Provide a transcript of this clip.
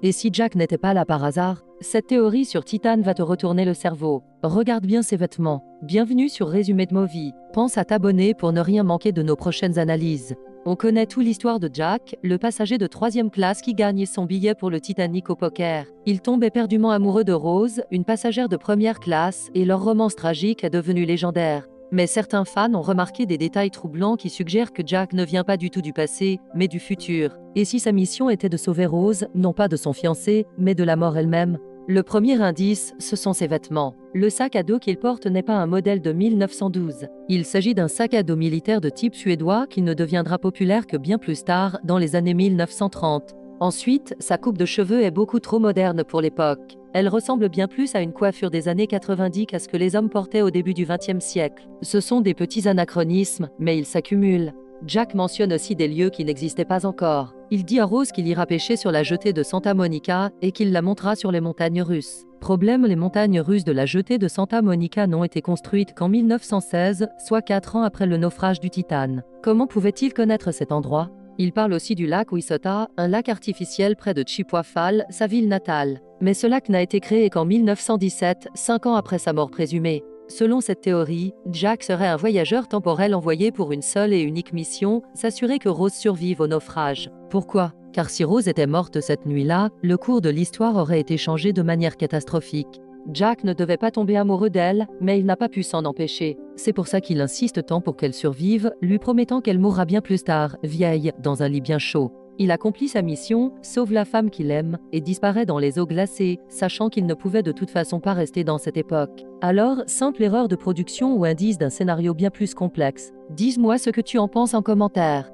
Et si Jack n'était pas là par hasard? Cette théorie sur Titan va te retourner le cerveau. Regarde bien ses vêtements. Bienvenue sur Résumé de Movie. Pense à t'abonner pour ne rien manquer de nos prochaines analyses. On connaît toute l'histoire de Jack, le passager de 3e classe qui gagne son billet pour le Titanic au poker. Il tombe éperdument amoureux de Rose, une passagère de 1re classe, et leur romance tragique est devenue légendaire. Mais certains fans ont remarqué des détails troublants qui suggèrent que Jack ne vient pas du tout du passé, mais du futur. Et si sa mission était de sauver Rose, non pas de son fiancé, mais de la mort elle-même? Le premier indice, ce sont ses vêtements. Le sac à dos qu'il porte n'est pas un modèle de 1912. Il s'agit d'un sac à dos militaire de type suédois qui ne deviendra populaire que bien plus tard, dans les années 1930. Ensuite, sa coupe de cheveux est beaucoup trop moderne pour l'époque. Elle ressemble bien plus à une coiffure des années 90 qu'à ce que les hommes portaient au début du XXe siècle. Ce sont des petits anachronismes, mais ils s'accumulent. Jack mentionne aussi des lieux qui n'existaient pas encore. Il dit à Rose qu'il ira pêcher sur la jetée de Santa Monica et qu'il la montera sur les montagnes russes. Problème, les montagnes russes de la jetée de Santa Monica n'ont été construites qu'en 1916, soit 4 ans après le naufrage du Titane. Comment pouvait-il connaître cet endroit? Il parle aussi du lac Wissota, un lac artificiel près de Chippewa Falls, sa ville natale. Mais ce lac n'a été créé qu'en 1917, 5 ans après sa mort présumée. Selon cette théorie, Jack serait un voyageur temporel envoyé pour une seule et unique mission, s'assurer que Rose survive au naufrage. Pourquoi? Car si Rose était morte cette nuit-là, le cours de l'histoire aurait été changé de manière catastrophique. Jack ne devait pas tomber amoureux d'elle, mais il n'a pas pu s'en empêcher. C'est pour ça qu'il insiste tant pour qu'elle survive, lui promettant qu'elle mourra bien plus tard, vieille, dans un lit bien chaud. Il accomplit sa mission, sauve la femme qu'il aime, et disparaît dans les eaux glacées, sachant qu'il ne pouvait de toute façon pas rester dans cette époque. Alors, simple erreur de production ou indice d'un scénario bien plus complexe? Dis-moi ce que tu en penses en commentaire.